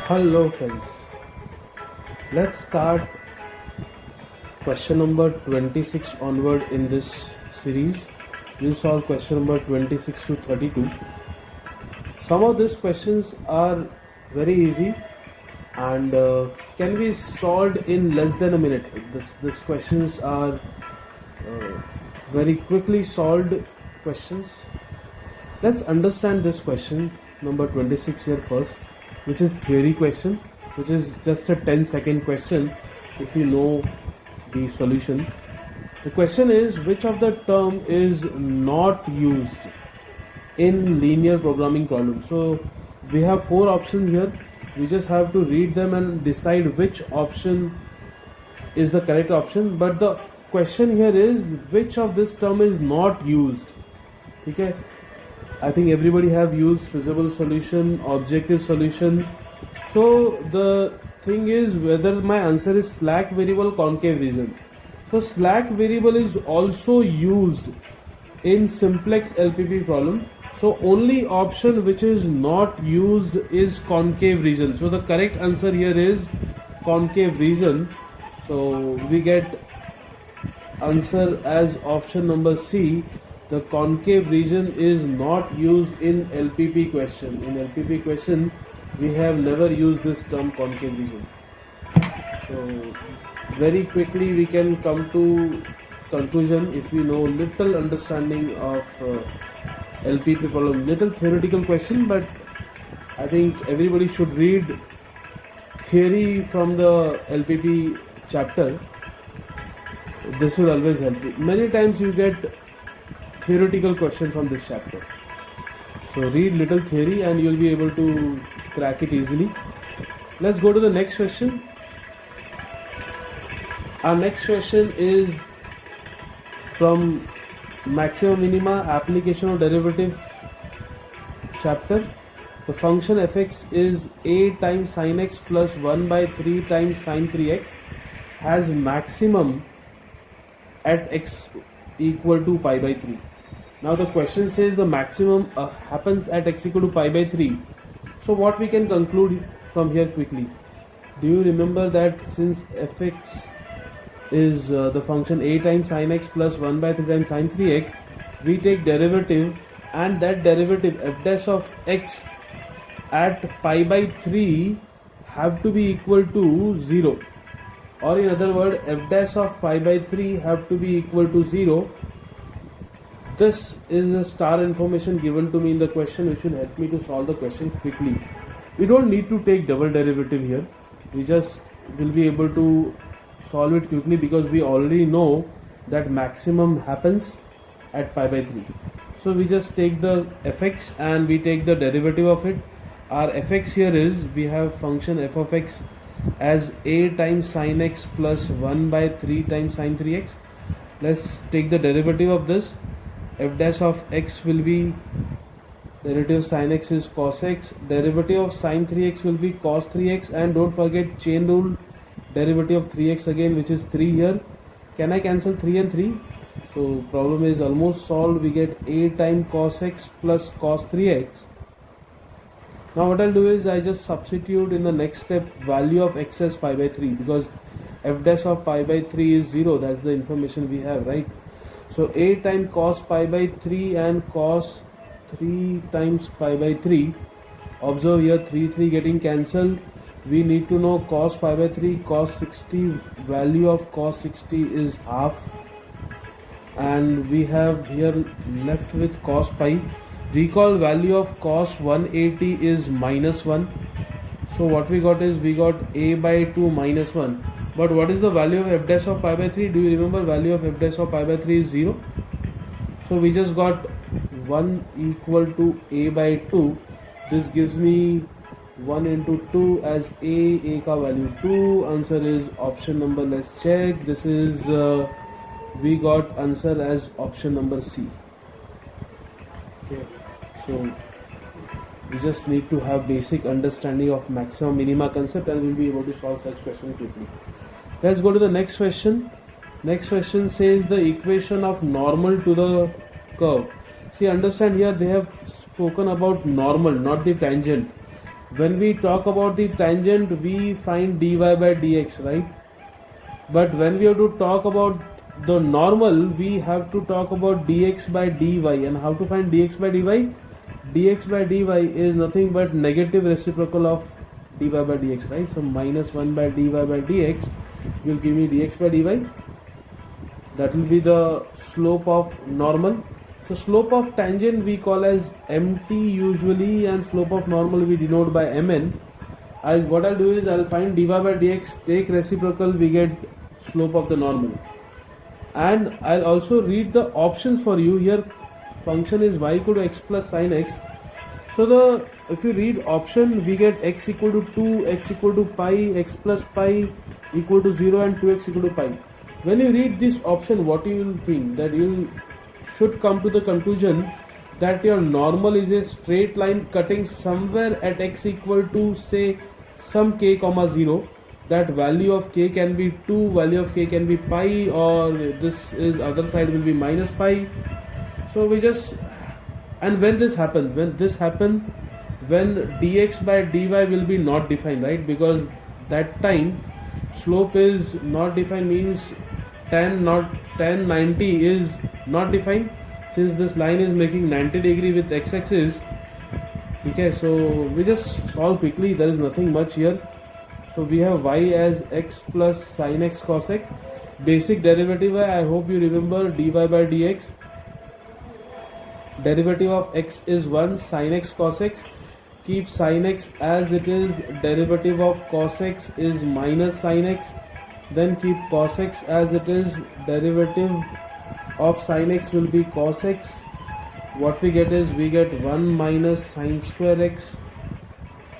Hello friends, let's start question number 26 onward in this series. We'll solve question number 26 to 32. Some of these questions are very easy and can be solved in less than a minute. These questions are very quickly solved questions. Let's understand this question number 26 here first, which is theory question, which is just a 10-second question if you know the solution. The question is, which of the term is not used in linear programming problems? So we have four options here. We just have to read them and decide which option is the correct option. But the question here is, which of this term is not used? Okay, I think everybody have used feasible solution, objective solution. So the thing is whether my answer is slack variable, concave region. So slack variable is also used in simplex LPP problem. So only option which is not used is concave region. So the correct answer here is concave region. So we get answer as option number C. The concave region is not used in LPP question. In LPP question, we have never used this term concave region. So very quickly we can come to conclusion if we know little understanding of LPP problem. Little theoretical question, but I think everybody should read theory from the LPP chapter. This will always help you. Many times you get theoretical question from this chapter. So read little theory and you'll be able to crack it easily. Let's go to the next question. Our next question is from maximum minima application of derivative chapter. The function fx is a times sin x plus 1 by 3 times sin 3x has maximum at x equal to pi by 3. Now the question says the maximum happens at x equal to pi by 3. So what we can conclude from here quickly? Do you remember that since fx is the function a times sin x plus 1 by 3 times sin 3x, we take derivative, and that derivative f dash of x at pi by 3 have to be equal to 0, or in other words f dash of pi by 3 have to be equal to 0. This is a star information given to me in the question which will help me to solve the question quickly. We don't need to take double derivative here. We just will be able to solve it quickly because we already know that maximum happens at pi by 3. So we just take the fx and we take the derivative of it. Our fx here is, we have function f of x as a times sin x plus 1 by 3 times sin 3x. Let's take the derivative of this. F dash of x will be, derivative sin x is cos x, derivative of sin 3x will be cos 3x, and don't forget chain rule, derivative of 3x again, which is 3 here. Can I cancel 3 and 3? So problem is almost solved. We get a times cos x plus cos 3x. Now what I'll do is I just substitute in the next step value of x as pi by 3, because f dash of pi by 3 is 0. That's the information we have, right? So a times cos pi by 3 and cos 3 times pi by 3. Observe here 3 getting cancelled. We need to know cos pi by 3, cos 60, value of cos 60 is half, and we have here left with cos pi. Recall value of cos 180 is minus 1. So what we got is, we got a by 2 minus 1. But what is the value of f dash of pi by 3? Do you remember value of f dash of pi by 3 is 0. So we just got 1 equal to a by 2. This gives me 1 into 2 as a ka value 2. Answer is option number, let's check. This is, we got answer as option number C. Okay. So we just need to have basic understanding of maximum minima concept and we'll be able to solve such question quickly. Let's go to the next question. Next question says the equation of normal to the curve. See, understand here they have spoken about normal, not the tangent. when we talk about the tangent, we find dy by dx, right? But when we have to talk about the normal, we have to talk about dx by dy. And how to find dx by dy? Dx by dy is nothing but negative reciprocal of dy by dx, right? So minus 1 by dy by dx will give me dx by dy. That will be the slope of normal. So slope of tangent we call as mt usually, and slope of normal we denote by mn. What I'll do is I'll find dy by dx, take reciprocal, we get slope of the normal. And I'll also read the options for you. Here function is y equal to x plus sin x. So if you read option, we get x equal to 2, x equal to pi, x plus pi equal to 0, and 2x equal to pi. When you read this option, what you will think? That you should come to the conclusion that your normal is a straight line cutting somewhere at x equal to, say, some k comma 0. That value of k can be 2, value of k can be pi, or this is other side will be minus pi. So we just, and when this happens, when dx by dy will be not defined, right? Because that time slope is not defined, means tan 90 is not defined, since this line is making 90 degree with x-axis. Okay, so we just solve quickly, there is nothing much here. So we have y as x plus sin x cos x. Basic derivative, I hope you remember, dy by dx. Derivative of x is 1, sin x cos x. Keep sin x as it is. Derivative of cos x is minus sin x. Then keep cos x as it is. Derivative of sin x will be cos x. What we get is, we get 1 minus sin square x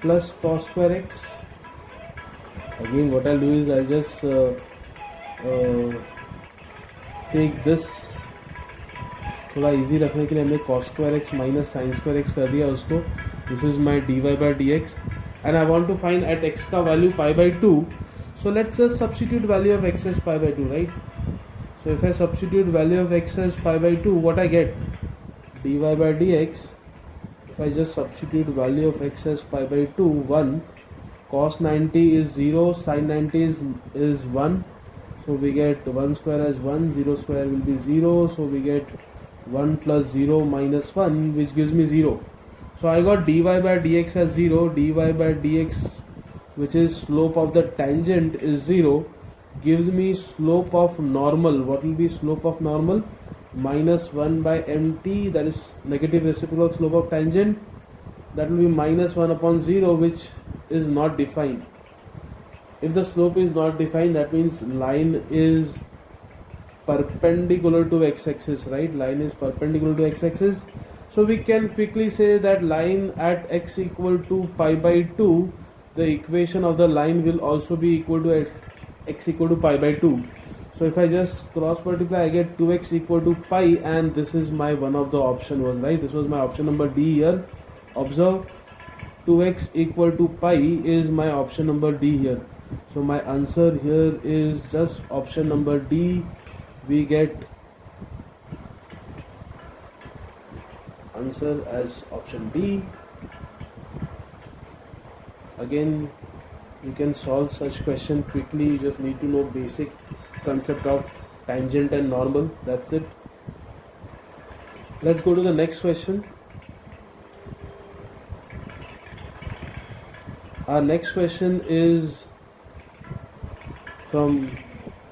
plus cos square x. Again, what I'll do is I'll just take this, थोड़ा easy रखने के लिए हमने cos square x minus sin square x कर दिया उसको. This is my dy by dx, and I want to find at x का value pi by 2. So let's just substitute value of x as pi by 2, right? So if I substitute value of x as pi by 2, what I get? Dy by dx. If I just substitute value of x as pi by 2, 1. Cos 90 is 0, sin 90 is 1. So we get 1 square as 1, 0 square will be 0. So we get 1 plus 0 minus 1, which gives me 0. So I got dy by dx as 0, dy by dx, which is slope of the tangent, is 0, gives me slope of normal. What will be slope of normal? Minus 1 by mt, that is negative reciprocal of slope of tangent. That will be minus 1 upon 0, which is not defined. If the slope is not defined, that means line is perpendicular to x-axis, right? Line is perpendicular to x-axis. So we can quickly say that line at x equal to pi by 2, the equation of the line will also be equal to x equal to pi by 2. So if I just cross multiply, I get 2x equal to pi, and this is my one of the option was, right? This was my option number D here. Observe, 2x equal to pi is my option number D here. So my answer here is just option number D. We get answer as option D. Again, you can solve such question quickly. You just need to know basic concept of tangent and normal. That's it. Let's go to the next question. Our next question is from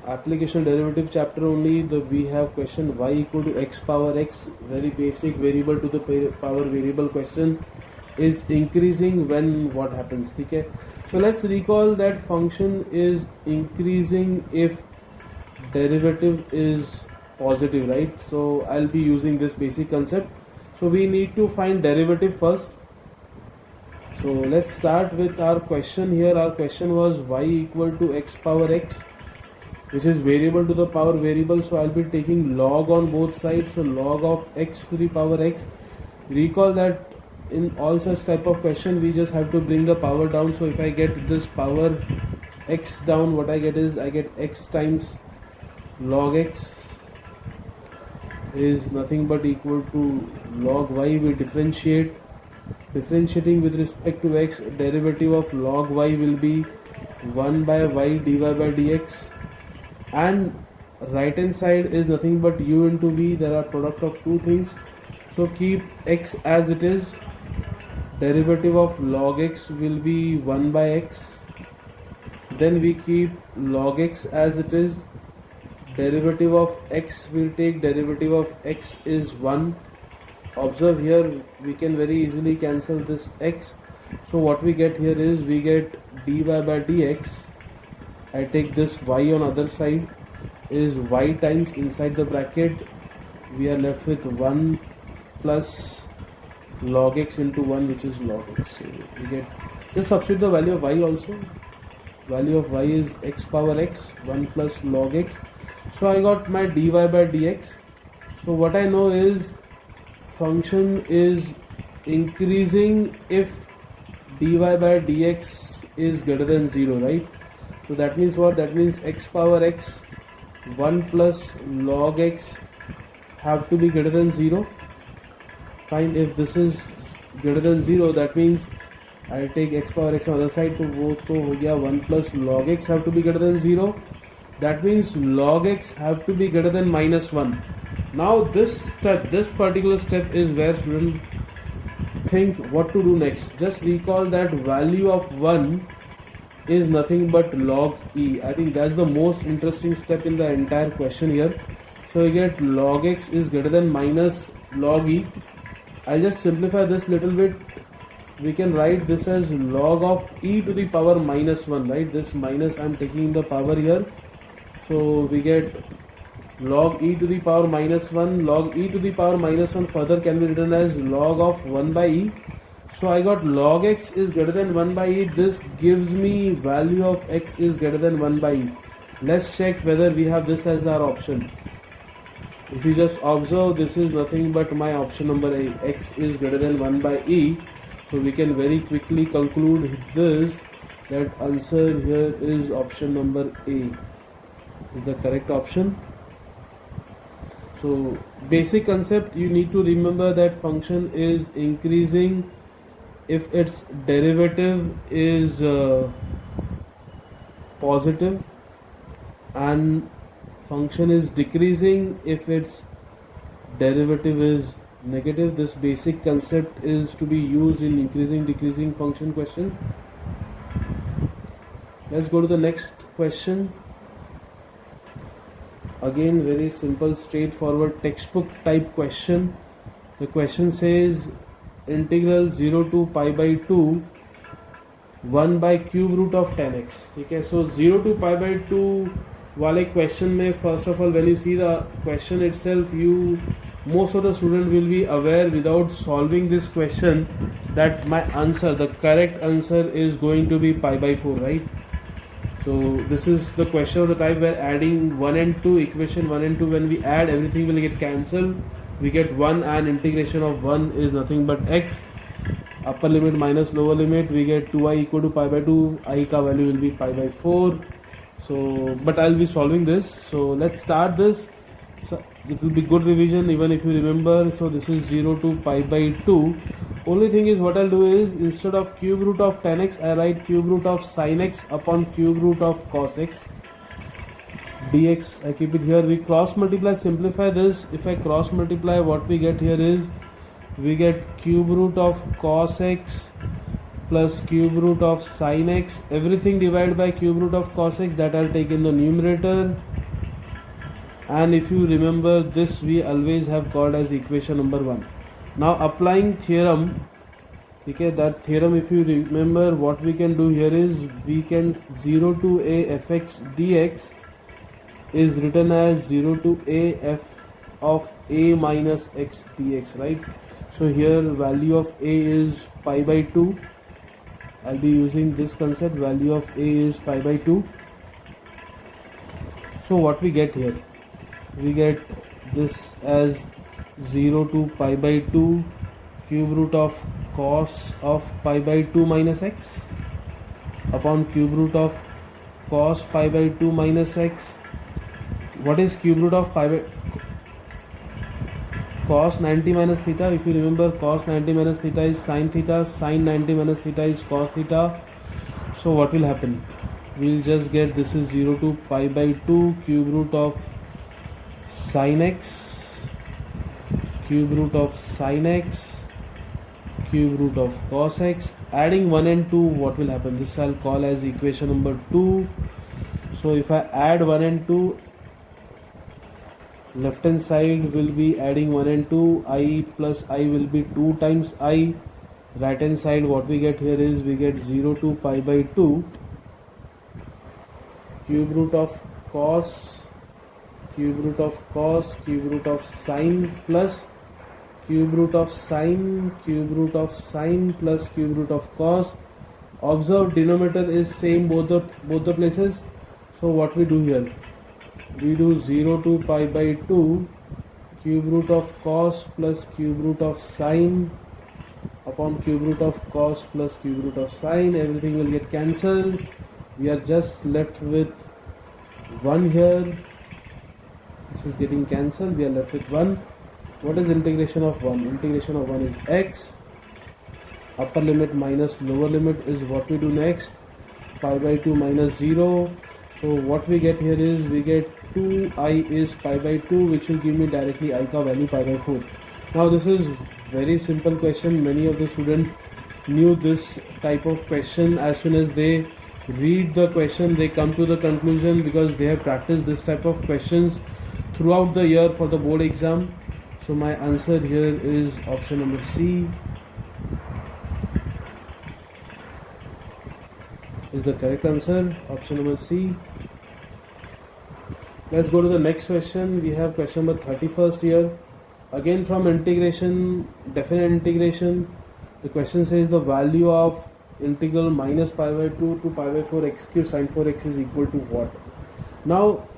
application derivative chapter only. We have question y equal to x power x, very basic variable to the power variable question, is increasing when what happens. Okay, so let's recall that function is increasing if derivative is positive, right? So I'll be using this basic concept. So we need to find derivative first. So let's start with our question here. Our question was y equal to x power x, which is variable to the power variable. So I'll be taking log on both sides. So log of x to the power x. Recall that in all such type of question, we just have to bring the power down. So if I get this power x down, what I get is, I get x times log x is nothing but equal to log y. We differentiate differentiating with respect to x, derivative of log y will be 1 by y dy by dx, and right hand side is nothing but u into v. There are product of two things, so keep x as it is. Derivative of log x will be 1 by x. Then we keep log x as it is. Derivative of x will take derivative of x is 1. Observe here, we can very easily cancel this x. So what we get here is we get dy by dx. I take this y on other side is y times inside the bracket. We are left with 1 plus log x into 1, which is log x. So we get, just substitute the value of y also. Value of y is x power x, 1 plus log x. So I got my dy by dx. So what I know is function is increasing if dy by dx is greater than 0, right? So that means what? That means x power x 1 plus log x have to be greater than 0. Fine, if this is greater than 0, that means I'll take x power x on the other side, तो वो तो हो गया 1 plus log x have to be greater than 0. That means log x have to be greater than minus 1. Now this step, this particular step is where students think what to do next. Just recall that value of 1 is nothing but log e. I think that's the most interesting step in the entire question here. So you get log x is greater than minus log e. I'll just simplify this little bit. We can write this as log of e to the power minus 1, right? This minus I'm taking the power here. So we get log e to the power minus 1. Log e to the power minus 1 further can be written as log of 1 by e. So I got log x is greater than 1 by e. This gives me value of x is greater than 1 by e. Let's check whether we have this as our option. If you just observe, this is nothing but my option number A, x is greater than 1 by e. So we can very quickly conclude this, that answer here is option number A is the correct option. So basic concept, you need to remember that function is increasing if its derivative is positive, and function is decreasing if its derivative is negative. This basic concept is to be used in increasing decreasing function question. Let's go to the next question. Again, very simple, straightforward textbook type question. The question says integral 0 to pi by 2 1 by cube root of 10x. Okay, so 0 to pi by 2 वाले question में, first of all, when you see the question itself, most of the student will be aware without solving this question that my answer, the correct answer is going to be pi by 4, right? So this is the question of the type where adding 1 and 2, equation 1 and 2, when we add, everything will get cancelled. We get 1, and integration of 1 is nothing but x. Upper limit minus lower limit, we get 2i equal to pi by 2, I ka value will be pi by 4. So, but I'll be solving this. So let's start this. So it will be good revision even if you remember. So this is 0 to pi by 2. Only thing is, what I'll do is, instead of cube root of 10x, I write cube root of sin x upon cube root of cos x dx. I keep it here. We cross multiply, simplify this. If I cross multiply, what we get here is we get cube root of cos x plus cube root of sin x, everything divided by cube root of cos x, that I'll take in the numerator. And if you remember, this we always have called as equation number 1. Now applying theorem, okay, that theorem, if you remember, what we can do here is we can 0 to a fx dx is written as 0 to a f of a minus x dx, right? So here value of a is pi by 2. I'll be using this concept, value of a is pi by 2. So what we get here, we get this as 0 to pi by 2 cube root of cos of pi by 2 minus x upon cube root of cos pi by 2 minus x. What is cube root of pi by cos 90 minus theta. If you remember, cos 90 minus theta is sin theta, sin 90 minus theta is cos theta. So what will happen? We'll just get this is 0 to pi by 2 cube root of sin x, cube root of sin x, cube root of cos x. Adding 1 and 2, what will happen? This I'll call as equation number 2. So if I add 1 and 2, left hand side will be adding 1 and 2, I plus I will be 2 times I. Right hand side, what we get here is we get 0 to pi by 2 cube root of cos, cube root of cos, cube root of sin plus cube root of sin, cube root of sin plus cube root of cos. Observe denominator is same both the places. So what we do here? We do 0 to pi by 2 cube root of cos plus cube root of sin upon cube root of cos plus cube root of sin. Everything will get cancelled. We are just left with 1 here. This is getting cancelled. We are left with 1. What is integration of 1? Integration of 1 is x. Upper limit minus lower limit is what we do next. Pi by 2 minus 0. So what we get here is we get 2i is pi by 2, which will give me directly I ka value pi by 4. Now this is very simple question. Many of the students knew this type of question. As soon as they read the question, they come to the conclusion because they have practiced this type of questions throughout the year for the board exam. So my answer here is option number C is the correct answer. Option number C. Let's go to the next question. We have question number 31st here. Again from integration, definite integration. The question says the value of integral minus pi by 2 to pi by 4 x cube sin 4x is equal to what? Now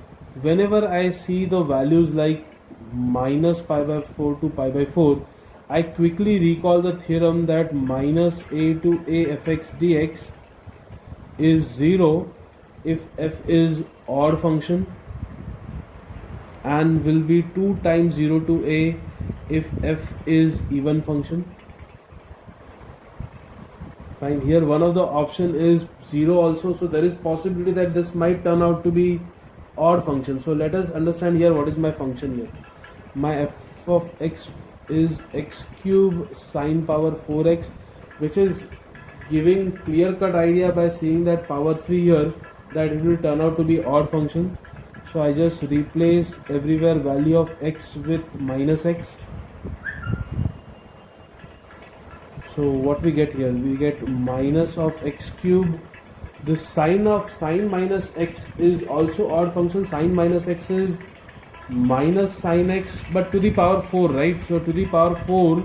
whenever I see the values like minus pi by 4 to pi by 4, I quickly recall the theorem that minus a to a fx dx is 0 if f is odd function and will be 2 times 0 to a if f is even function. Fine. Here one of the option is 0 also, so there is possibility that this might turn out to be odd function. So let us understand here what is my function here. My f of x is x cube sine power 4x, which is giving clear cut idea by seeing that power 3 here that it will turn out to be odd function. So I just replace everywhere value of x with minus x. So what we get here? We get minus of x cube. This sine minus x is also odd function. Sine minus x is minus sine x, but to the power 4, right? So to the power 4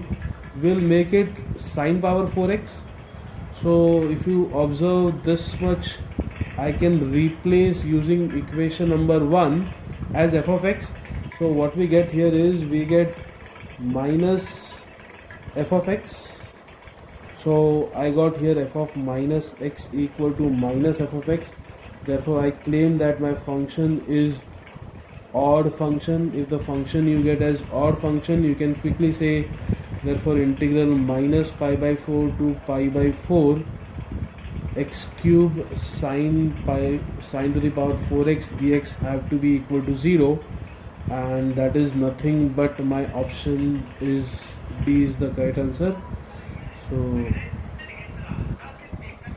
will make it sine power 4x. So if you observe this much, I can replace using equation number 1 as f of x. So what we get here is we get minus f of x. So I got here f of minus x equal to minus f of x. Therefore I claim that my function is odd function. If the function you get as odd function, you can quickly say therefore integral minus pi by 4 to pi by 4 x cube sine to the power 4x dx have to be equal to 0, and that is nothing but my option is D is the correct answer. So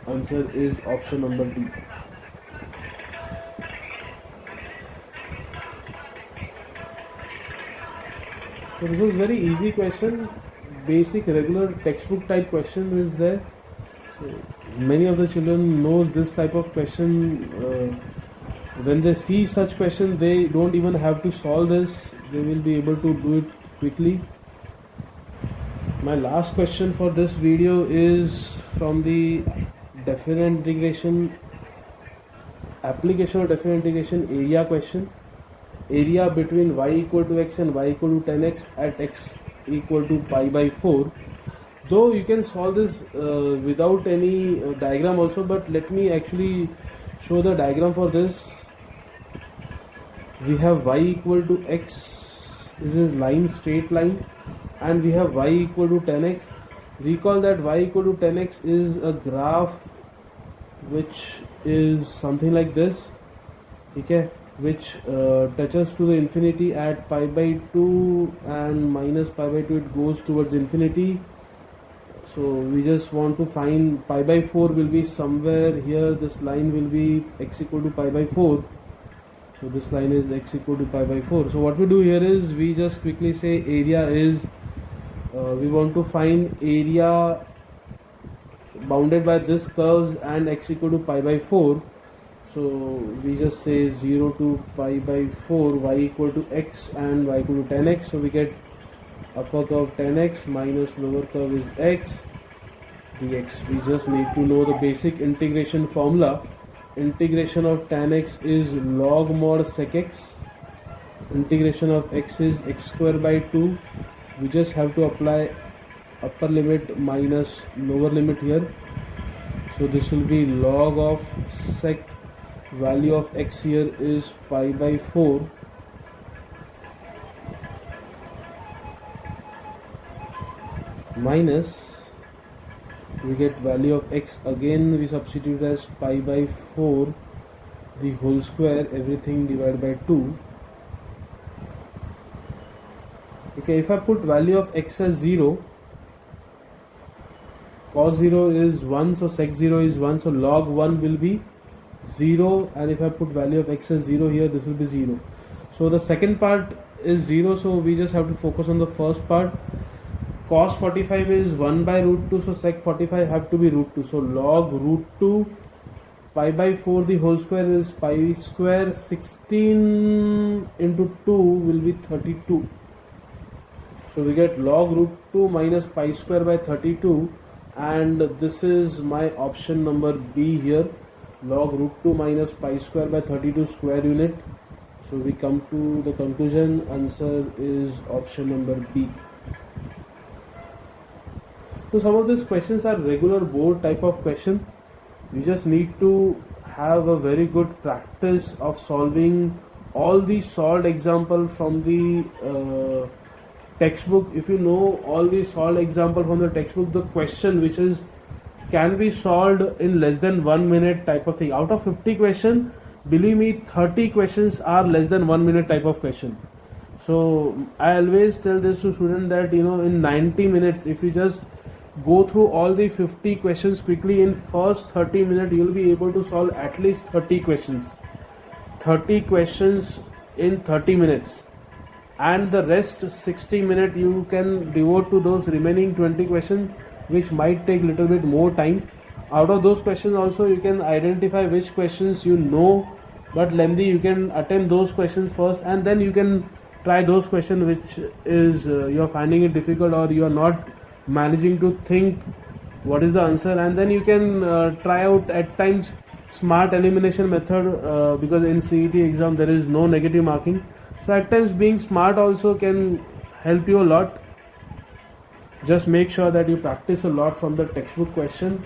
answer is option number D. So this is very easy question. Basic regular textbook type question is there. So many of the children knows this type of question. When they see such question, they don't even have to solve this. They will be able to do it quickly. My last question for this video is from the definite integration, application of definite integration area question. Area between y equal to x and y equal to 10x at x equal to pi by 4. Though you can solve this without any diagram also, but let me actually show the diagram for this. We have y equal to x is a line, straight line, and we have y equal to 10x. Recall that y equal to 10x is a graph which is something like this, okay, which touches to the infinity at pi by 2 and minus pi by 2 it goes towards infinity. So we just want to find pi by 4 will be somewhere here. This line will be x equal to pi by 4. So this line is x equal to pi by 4. So what we do here is we just quickly say area is, we want to find area bounded by this curves and x equal to pi by 4. So we just say 0 to pi by 4, y equal to x and y equal to 10x. So we get upper curve 10x minus lower curve is x dx. We just need to know the basic integration formula. Integration of tan x is log mod sec x. Integration of x is x square by 2. We just have to apply upper limit minus lower limit here. So this will be log of sec, value of x here is pi by 4 minus, we get value of x, again we substitute as pi by 4 the whole square, everything divided by 2. Okay, if I put value of x as 0, cos 0 is 1, so sec 0 is 1, so log 1 will be 0, and if I put value of x as 0 here, this will be 0. So the second part is 0, so we just have to focus on the first part. Cos 45 is 1 by root 2, so sec 45 have to be root 2. So log root 2 pi by 4 the whole square is pi square, 16 into 2 will be 32. So we get log root 2 minus pi square by 32, and this is my option number B here, log root 2 minus pi square by 32 square unit. So we come to the conclusion, answer is option number B. So some of these questions are regular board type of question. You just need to have a very good practice of solving all the solved example from the textbook. If you know all the solved example from the textbook, the question which is can be solved in less than 1 minute type of thing. Out of 50 questions, believe me, 30 questions are less than 1 minute type of question. So I always tell this to students that in 90 minutes, if you just go through all the 50 questions quickly, in first 30 minutes you will be able to solve at least 30 questions. 30 questions in 30 minutes, and the rest 60 minutes you can devote to those remaining 20 questions which might take little bit more time. Out of those questions also you can identify which questions but lengthy. You can attempt those questions first, and then you can try those questions which is you are finding it difficult, or you are not managing to think what is the answer, and then you can try out at times smart elimination method, because in CET exam there is no negative marking. So at times being smart also can help you a lot. Just make sure that you practice a lot from the textbook question.